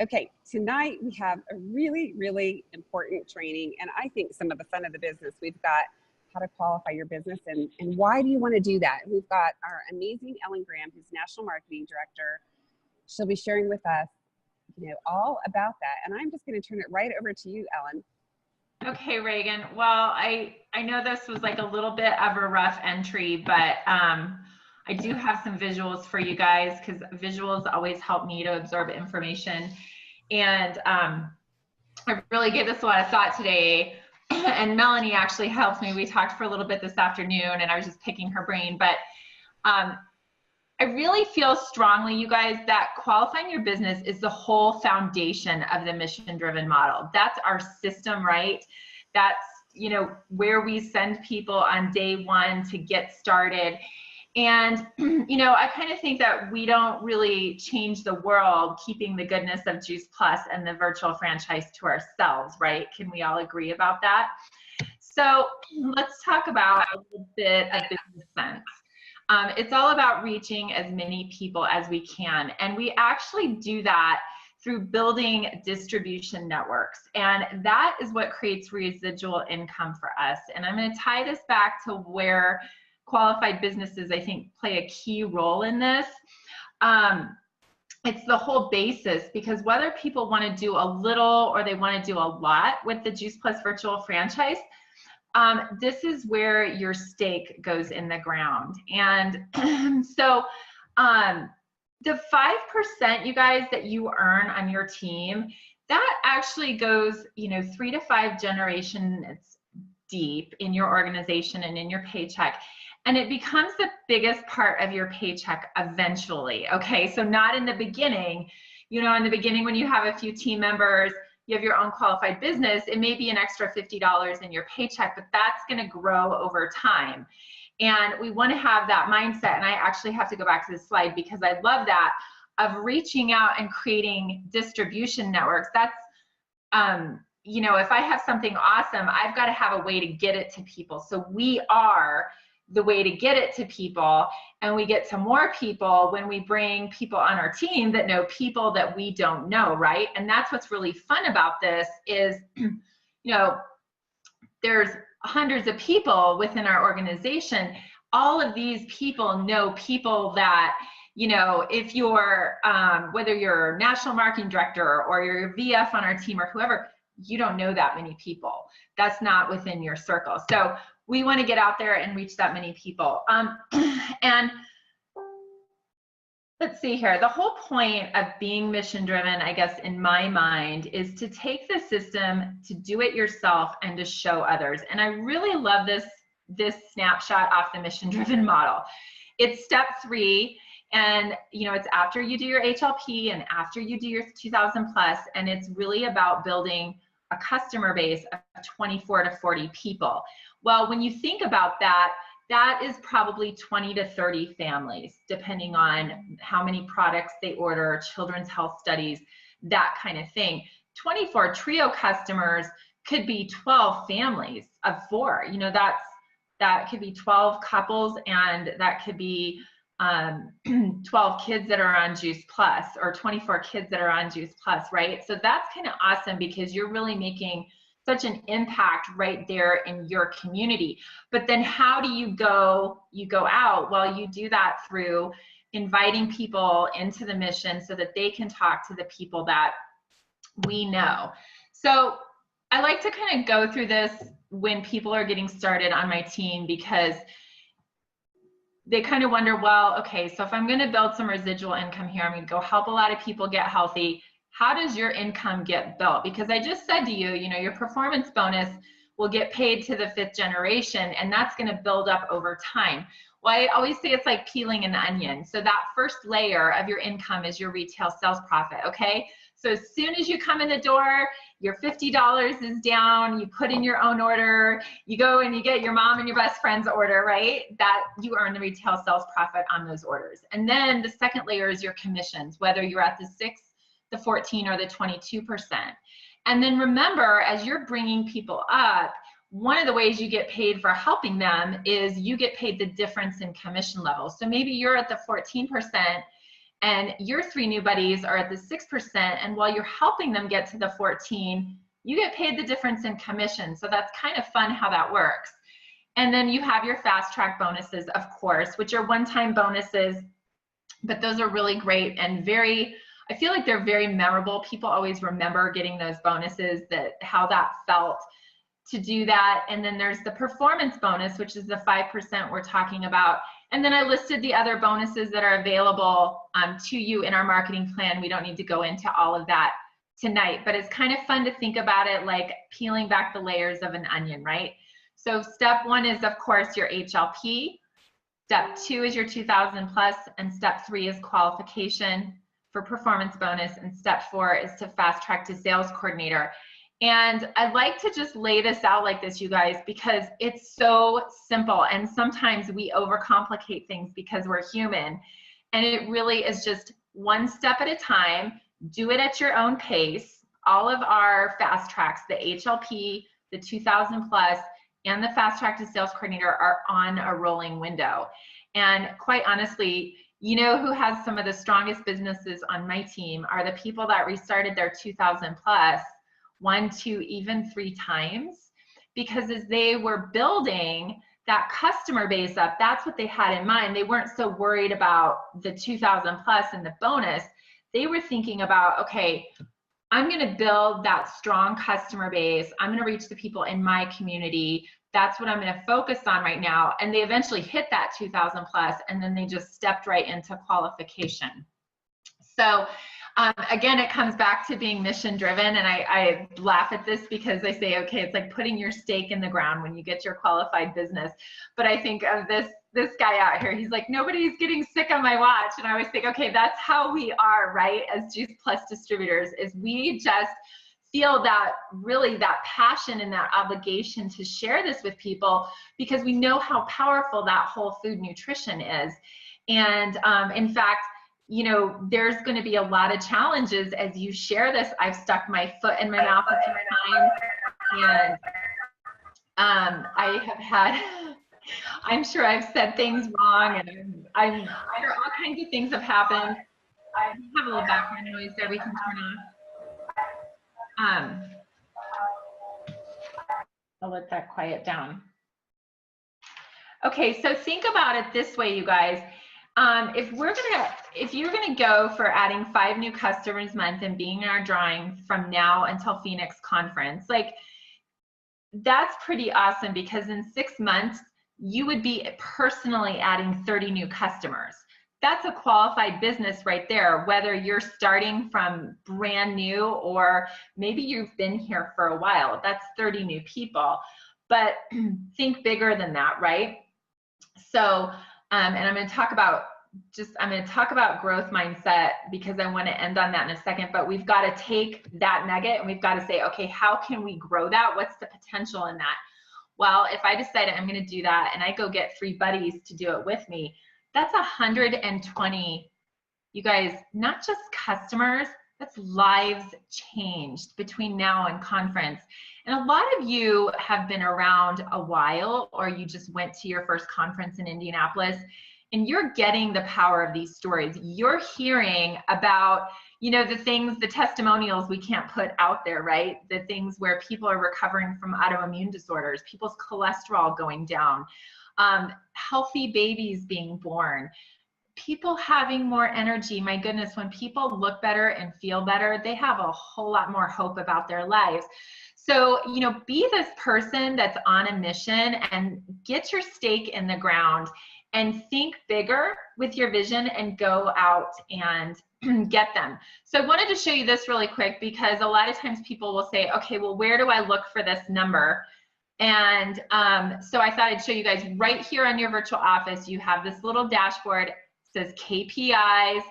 Okay, tonight we have a really, really important training, and I think some of the fun of the business. We've got how to qualify your business and why do you want to do that? We've got our amazing Ellen Graham, who's National Marketing Director. She'll be sharing with us, all about that. And I'm just going to turn it right over to you, Ellen. Okay, Reagan. Well, I know this was like a little bit of a rough entry, but I do have some visuals for you guys because visuals always help me to absorb information. And I really gave this a lot of thought today. And Melanie actually helped me. We talked for a little bit this afternoon and I was just picking her brain. But I really feel strongly, you guys, that qualifying your business is the whole foundation of the mission-driven model. That's our system, right? That's, where we send people on day one to get started. And, I kind of think that we don't really change the world keeping the goodness of Juice Plus and the virtual franchise to ourselves, right? Can we all agree about that? So let's talk about a little bit of business sense. It's all about reaching as many people as we can. And we actually do that through building distribution networks. And that is what creates residual income for us. And I'm going to tie this back to where qualified businesses, I think, play a key role in this. It's the whole basis, because whether people want to do a little or they want to do a lot with the Juice Plus virtual franchise, this is where your stake goes in the ground. And so the 5%, you guys, that you earn on your team, that actually goes, 3 to 5 generations deep in your organization and in your paycheck. And it becomes the biggest part of your paycheck eventually, okay? So not in the beginning. In the beginning when you have a few team members, you have your own qualified business, it may be an extra $50 in your paycheck, but that's going to grow over time. And we want to have that mindset. And I actually have to go back to this slide because I love that, of reaching out and creating distribution networks. That's, if I have something awesome, I've got to have a way to get it to people. So we are the way to get it to people, and we get to more people when we bring people on our team that know people that we don't know, right? And that's what's really fun about this is, there's hundreds of people within our organization. All of these people know people that, if you're, whether you're national marketing director or you're VF on our team or whoever, you don't know that many people. That's not within your circle. So we want to get out there and reach that many people. And let's see here. The whole point of being mission driven, I guess, in my mind, is to take the system, to do it yourself, and to show others. And I really love this snapshot off the mission driven model. It's step 3. And, it's after you do your HLP and after you do your 2,000 plus, and it's really about building a customer base of 24 to 40 people. Well, when you think about that, that is probably 20 to 30 families, depending on how many products they order, children's health studies, that kind of thing. 24 Trio customers could be 12 families of 4. That could be 12 couples, and that could be 12 kids that are on Juice Plus, or 24 kids that are on Juice Plus, right? So that's kind of awesome because you're really making such an impact right there in your community. But then how do you go out? Well, you do that through inviting people into the mission so that they can talk to the people that we know. So I like to kind of go through this when people are getting started on my team, because they kind of wonder, well, okay, so if I'm going to build some residual income here, I'm going to go help a lot of people get healthy. How does your income get built? Because I just said to you, your performance bonus will get paid to the 5th generation, and that's going to build up over time. Well, I always say it's like peeling an onion. So that first layer of your income is your retail sales profit, okay? So as soon as you come in the door, your $50 is down, you put in your own order, you go and you get your mom and your best friend's order, right? That you earn the retail sales profit on those orders. And then the second layer is your commissions, whether you're at the 6, the 14, or the 22%. And then remember, as you're bringing people up, one of the ways you get paid for helping them is you get paid the difference in commission levels. So maybe you're at the 14% and your 3 new buddies are at the 6%, and while you're helping them get to the 14, you get paid the difference in commission. So that's kind of fun how that works. And then you have your fast track bonuses, of course, which are one-time bonuses, but those are really great and I feel like they're very memorable. People always remember getting those bonuses, how that felt to do that. And then there's the performance bonus, which is the 5% we're talking about. And then I listed the other bonuses that are available to you in our marketing plan. We don't need to go into all of that tonight, but it's kind of fun to think about it like peeling back the layers of an onion, right? So step 1 is, of course, your HLP. Step 2 is your 2000 plus, and step 3 is qualification for performance bonus, and step 4 is to fast track to sales coordinator. And I'd like to just lay this out like this, you guys, because it's so simple, and sometimes we overcomplicate things because we're human, and it really is just one step at a time. Do it at your own pace. All of our fast tracks, the HLP, the 2000 plus, and the fast track to sales coordinator are on a rolling window. And quite honestly, you know who has some of the strongest businesses on my team are the people that restarted their 2000 plus 1, 2, even 3 times, because as they were building that customer base up, that's what they had in mind. They weren't so worried about the 2000 plus and the bonus. They were thinking about, okay, I'm going to build that strong customer base. I'm going to reach the people in my community. That's what I'm going to focus on right now. And they eventually hit that 2000 plus, and then they just stepped right into qualification. So again, it comes back to being mission driven. And I laugh at this because I say, okay, it's like putting your stake in the ground when you get your qualified business. But I think of this guy out here, he's like, nobody's getting sick on my watch. And I always think, okay, that's how we are, right? As Juice Plus distributors, is we just feel that really that passion and that obligation to share this with people because we know how powerful that whole food nutrition is. And in fact, you know, there's going to be a lot of challenges as you share this. I've stuck my foot in my mouth a few times, and I have had, I'm sure I've said things wrong, and I'm sure all kinds of things have happened. I have a little background noise there. We can turn off. I'll let that quiet down. Okay, so think about it this way, you guys. If you're gonna go for adding 5 new customers a month and being in our drawing from now until Phoenix conference, like that's pretty awesome, because in 6 months you would be personally adding 30 new customers. That's a qualified business right there, whether you're starting from brand new or maybe you've been here for a while. That's 30 new people, but think bigger than that, right? So, and I'm going to talk about growth mindset because I want to end on that in a second, but we've got to take that nugget and we've got to say, okay, how can we grow that? What's the potential in that? Well, if I decided I'm going to do that and I go get 3 buddies to do it with me, that's 120, you guys, not just customers, that's lives changed between now and conference. And a lot of you have been around a while, or you just went to your first conference in Indianapolis, and you're getting the power of these stories. You're hearing about, you know, the things, the testimonials we can't put out there, right? The things where people are recovering from autoimmune disorders, people's cholesterol going down, healthy babies being born, people having more energy. My goodness, when people look better and feel better, they have a whole lot more hope about their lives. So, you know, be this person that's on a mission and get your stake in the ground and think bigger with your vision and go out and get them. So I wanted to show you this really quick because a lot of times people will say, okay, well, where do I look for this number? And so I thought I'd show you guys right here on your virtual office. You have this little dashboard, it says KPIs.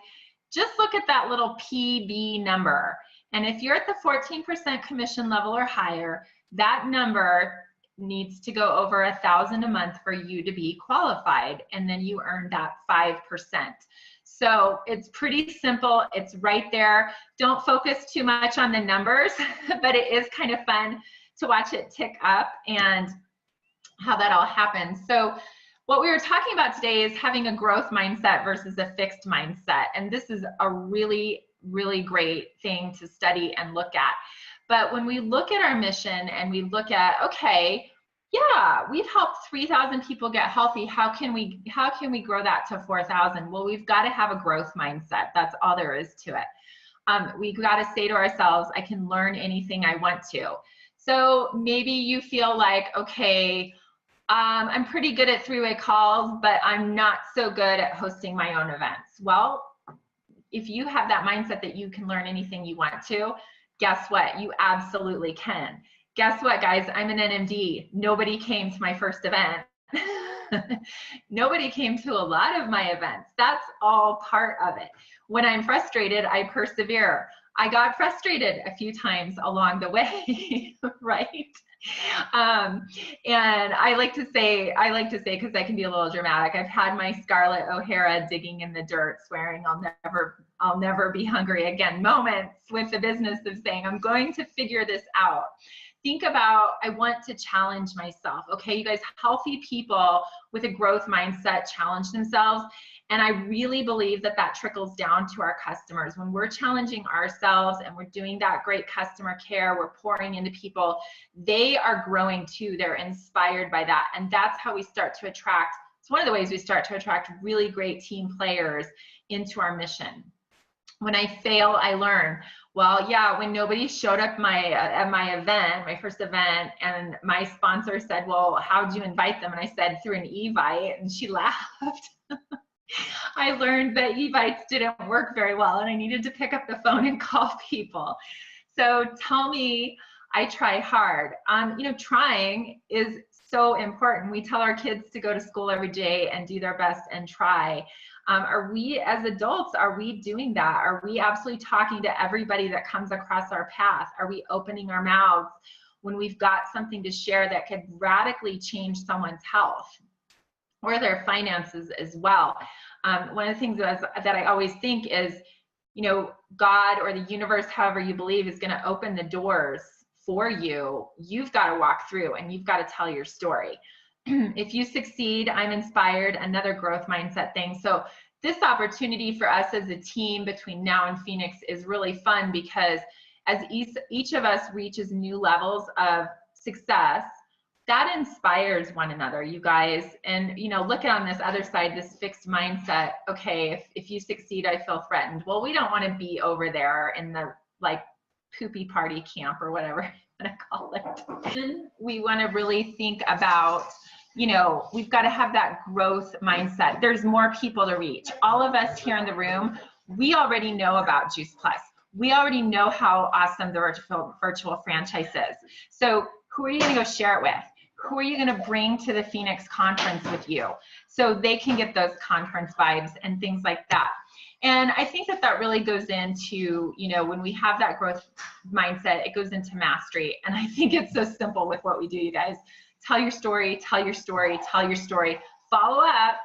Just look at that little PB number. And if you're at the 14% commission level or higher, that number needs to go over 1,000 a month for you to be qualified. And then you earn that 5%. So it's pretty simple. It's right there. Don't focus too much on the numbers, but it is kind of fun to watch it tick up and how that all happens. So What we were talking about today is having a growth mindset versus a fixed mindset. And this is a really, really great thing to study and look at. But when we look at our mission and we look at, okay, yeah, we've helped 3,000 people get healthy. How can we grow that to 4,000? Well, we've got to have a growth mindset. That's all there is to it. We've got to say to ourselves, I can learn anything I want to. So maybe you feel like, okay, I'm pretty good at three-way calls, but I'm not so good at hosting my own events. Well, if you have that mindset that you can learn anything you want to, guess what? You absolutely can. Guess what, guys? I'm an NMD. Nobody came to my first event. Nobody came to a lot of my events. That's all part of it. When I'm frustrated, I persevere. I got frustrated a few times along the way, right? And I like to say, because I can be a little dramatic, I've had my Scarlett O'Hara digging in the dirt, swearing I'll never be hungry again moments with the business of saying, I'm going to figure this out. Think about, I want to challenge myself. Okay, you guys, healthy people with a growth mindset challenge themselves. And I really believe that that trickles down to our customers. When we're challenging ourselves and we're doing that great customer care, we're pouring into people, they are growing too. They're inspired by that. And that's how we start to attract, it's one of the ways we start to attract really great team players into our mission. When I fail, I learn. Well, yeah, when nobody showed up at my event, my first event, and my sponsor said, well, how'd you invite them? And I said, through an Evite, and she laughed. I learned that Evites didn't work very well, and I needed to pick up the phone and call people. So tell me I try hard. Trying is so important. We tell our kids to go to school every day and do their best and try. Are we as adults, are we doing that? Are we absolutely talking to everybody that comes across our path? Are we opening our mouths when we've got something to share that could radically change someone's health or their finances as well? One of the things that I always think is, God or the universe, however you believe, is going to open the doors for you. You've got to walk through and you've got to tell your story. If you succeed, I'm inspired, another growth mindset thing. So this opportunity for us as a team between now and Phoenix is really fun, because as each of us reaches new levels of success, that inspires one another, you guys. And, look on this other side, this fixed mindset. Okay, if you succeed, I feel threatened. Well, we don't want to be over there in the poopy party camp or whatever you want to call it. We want to really think about, we've got to have that growth mindset. There's more people to reach. All of us here in the room, we already know about Juice Plus. We already know how awesome the virtual franchise is. So who are you going to go share it with? Who are you going to bring to the Phoenix conference with you so they can get those conference vibes and things like that? And I think that really goes into, when we have that growth mindset, it goes into mastery. And I think it's so simple with what we do, you guys. Tell your story, tell your story, tell your story, follow up,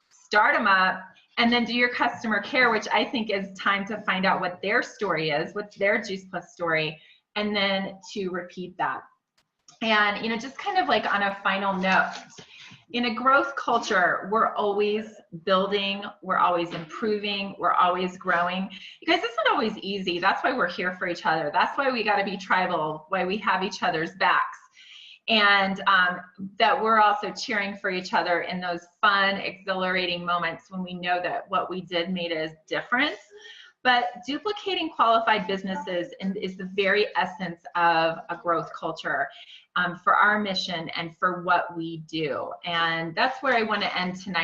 start them up, and then do your customer care, which I think is time to find out what their story is, what's their Juice Plus story, and then to repeat that. And, just kind of like on a final note, in a growth culture, we're always building, we're always improving, we're always growing. You guys, it's not always easy. That's why we're here for each other. That's why we got to be tribal, why we have each other's backs. And that we're also cheering for each other in those fun, exhilarating moments when we know that what we did made a difference. But duplicating qualified businesses is the very essence of a growth culture for our mission and for what we do. And that's where I want to end tonight.